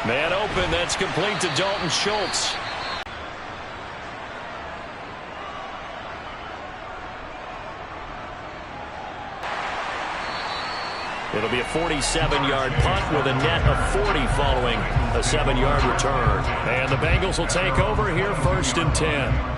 Man open, that's complete to Dalton Schultz. It'll be a 47-yard punt with a net of 40 following a 7-yard return. And the Bengals will take over here, 1st and 10.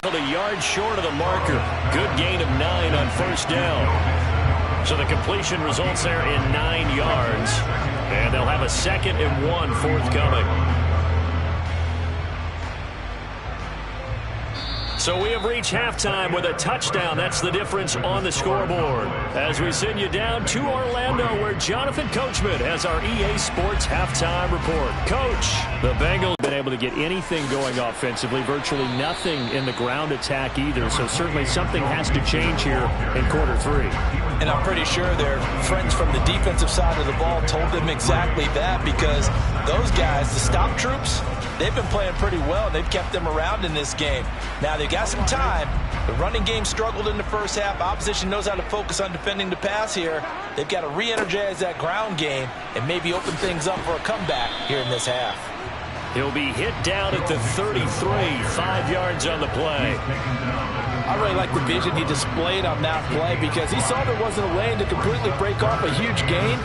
A yard short of the marker. Good gain of 9 on 1st down. So the completion results there in 9 yards. And they'll have a 2nd and 1 forthcoming. So we have reached halftime with a touchdown. That's the difference on the scoreboard. As we send you down to Orlando, where Jonathan Coachman has our EA Sports halftime report. Coach, the Bengals have been able to get anything going offensively, virtually nothing in the ground attack either. So certainly something has to change here in quarter 3. And I'm pretty sure their friends from the defensive side of the ball told them exactly that, because those guys, the stop troops, they've been playing pretty well, and they've kept them around in this game. Now, they got some time. The running game struggled in the first half. Opposition knows how to focus on defending the pass here. They've got to re-energize that ground game and maybe open things up for a comeback here in this half. He'll be hit down at the 33, 5 yards on the play. I really like the vision he displayed on that play, because he saw there wasn't a lane to completely break off a huge gain.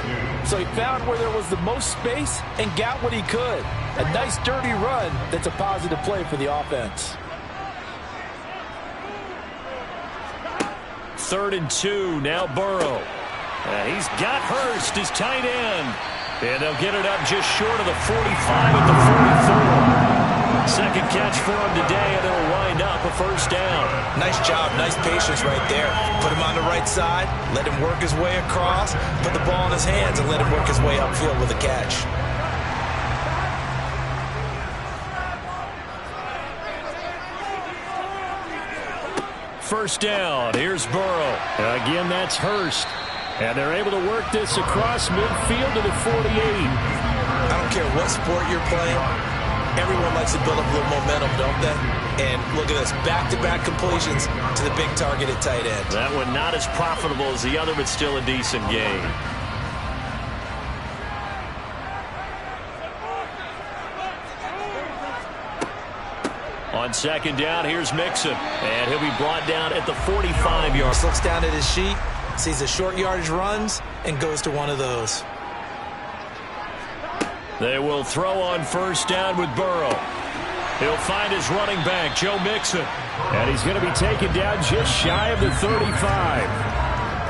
So he found where there was the most space and got what he could. A nice dirty run that's a positive play for the offense. 3rd and 2, now Burrow. He's got Hurst, his tight end. And they'll get it up just short of the 45 at the 44. Second catch for him today, and it'll wind up a 1st down. Nice job, nice patience right there. Put him on the right side, let him work his way across, put the ball in his hands, and let him work his way upfield with a catch. First down, here's Burrow. Again, that's Hurst. And they're able to work this across midfield to the 48. I don't care what sport you're playing. Everyone likes to build up a little momentum, don't they? And look at this, back-to-back completions to the big targeted tight end. That one not as profitable as the other, but still a decent gain. On 2nd down, here's Mixon. And he'll be brought down at the 45-yard. Looks down at his sheet, sees the short yardage runs, and goes to one of those. They will throw on 1st down with Burrow. He'll find his running back, Joe Mixon. And he's going to be taken down just shy of the 35.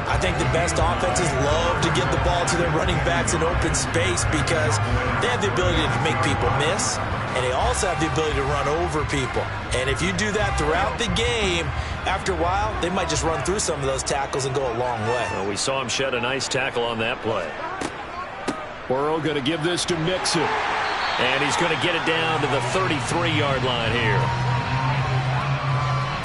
I think the best offenses love to get the ball to their running backs in open space, because they have the ability to make people miss, and they also have the ability to run over people. And if you do that throughout the game, after a while, they might just run through some of those tackles and go a long way. Well, we saw him shed a nice tackle on that play. Burrow going to give this to Mixon. And he's going to get it down to the 33-yard line here.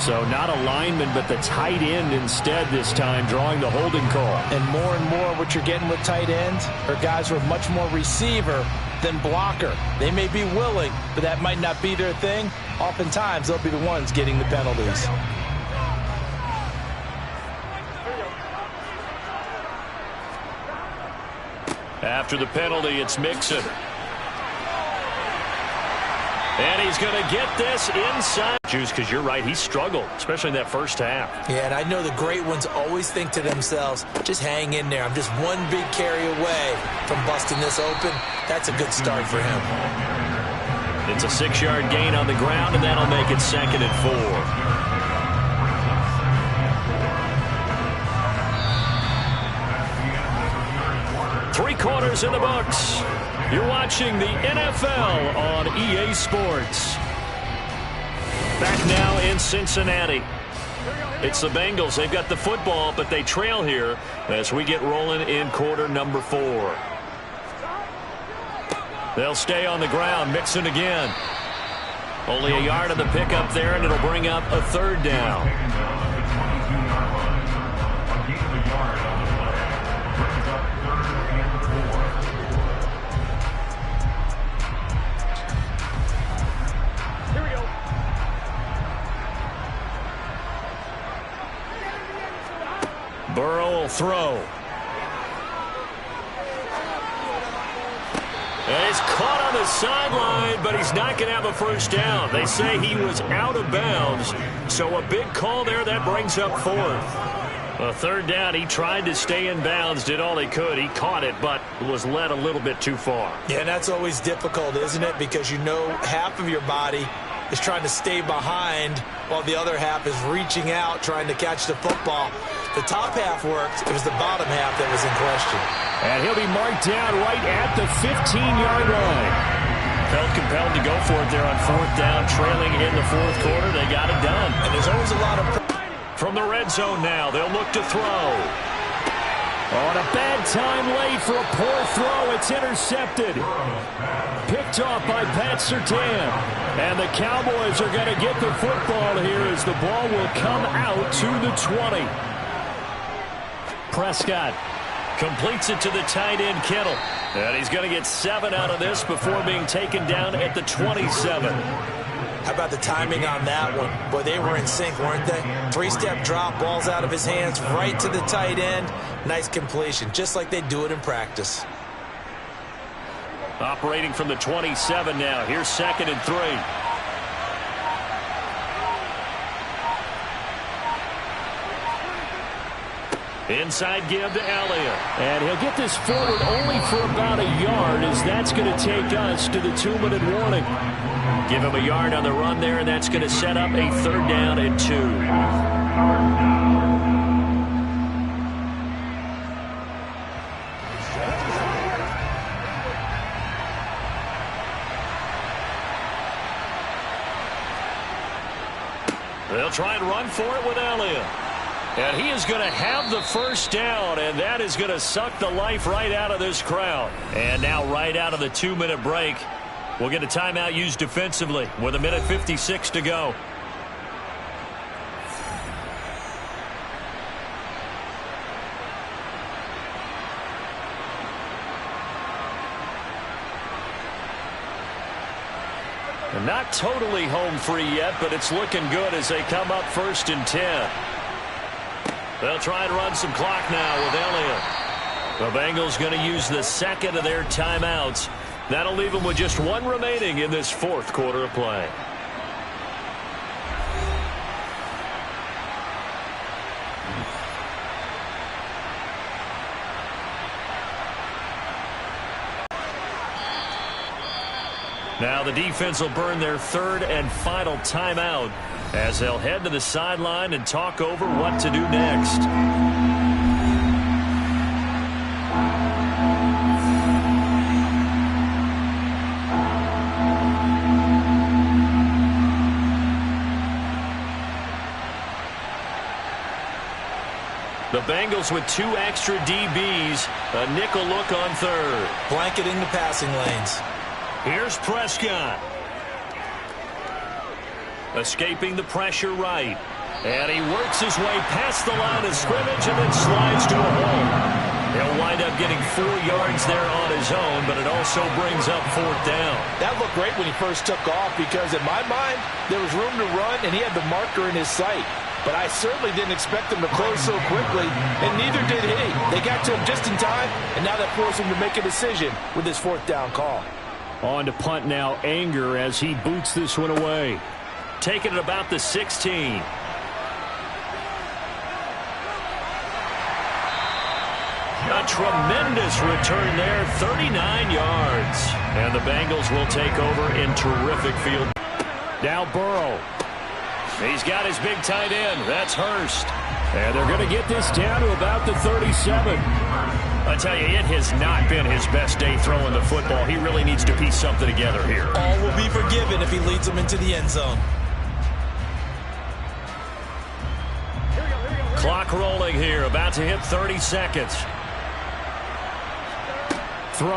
So not a lineman, but the tight end instead this time, drawing the holding call. And more what you're getting with tight ends are guys who are much more receiver than blocker. They may be willing, but that might not be their thing. Oftentimes, they'll be the ones getting the penalties. After the penalty, it's Mixon. And he's going to get this inside. Juice, because you're right, he struggled, especially in that first half. Yeah, and I know the great ones always think to themselves, just hang in there. I'm just one big carry away from busting this open. That's a good start for him. It's a 6-yard gain on the ground, and that'll make it 2nd and 4. 3 quarters in the books. You're watching the NFL on EA Sports. Back now in Cincinnati. It's the Bengals. They've got the football, but they trail here as we get rolling in quarter number 4. They'll stay on the ground. Mixon again. Only a yard of the pickup there, and it'll bring up a 3rd down. Burrow will throw. And he's caught on the sideline, but he's not going to have a first down. They say he was out of bounds, so a big call there. That brings up fourth. A third down, he tried to stay in bounds, did all he could. He caught it, but was led a little bit too far. Yeah, and that's always difficult, isn't it? Because you know half of your body is trying to stay behind while the other half is reaching out, trying to catch the football. The top half worked. It was the bottom half that was in question. And he'll be marked down right at the 15-yard line. Felt compelled to go for it there on fourth down, trailing in the fourth quarter. They got it done. And there's always a lot of... From the red zone now, they'll look to throw. On a bad time late for a poor throw. It's intercepted. Picked off by Pat Surtain. And the Cowboys are going to get the football here as the ball will come out to the 20. Prescott completes it to the tight end, Kittle. And he's going to get 7 out of this before being taken down at the 27. How about the timing on that one? Boy, they were in sync, weren't they? 3-step drop, balls out of his hands, right to the tight end. Nice completion, just like they do it in practice. Operating from the 27 now. Here's 2nd and 3. Inside give to Elliott. And he'll get this forward only for about a yard, as that's going to take us to the 2-minute warning. Give him a yard on the run there, and that's going to set up a 3rd down and 2. They'll try and run for it with Elliott. And he is going to have the first down, and that is going to suck the life right out of this crowd. And now right out of the 2-minute break, we'll get a timeout used defensively with 1:56 to go. And not totally home free yet, but it's looking good as they come up 1st and 10. They'll try and run some clock now with Elliott. The Bengals going to use the 2nd of their timeouts. That'll leave them with just 1 remaining in this 4th quarter of play. Now the defense will burn their 3rd and final timeout as they'll head to the sideline and talk over what to do next. The Bengals with 2 extra DBs, a nickel look on 3rd. Blanketing the passing lanes. Here's Prescott. Escaping the pressure right. And he works his way past the line of scrimmage and then slides to a hole. He'll wind up getting 4 yards there on his own, but it also brings up 4th down. That looked great when he first took off because in my mind, there was room to run and he had the marker in his sight. But I certainly didn't expect him to close so quickly, and neither did he. They got to him just in time, and now that forced him to make a decision with his 4th down call. On to punt now, Anger, as he boots this one away. Taking it about the 16. A tremendous return there, 39 yards. And the Bengals will take over in terrific field. Now Burrow. He's got his big tight end. That's Hurst. And they're going to get this down to about the 37. I tell you, it has not been his best day throwing the football. He really needs to piece something together here. All will be forgiven if he leads them into the end zone. Clock rolling here, about to hit 30 seconds. Throw.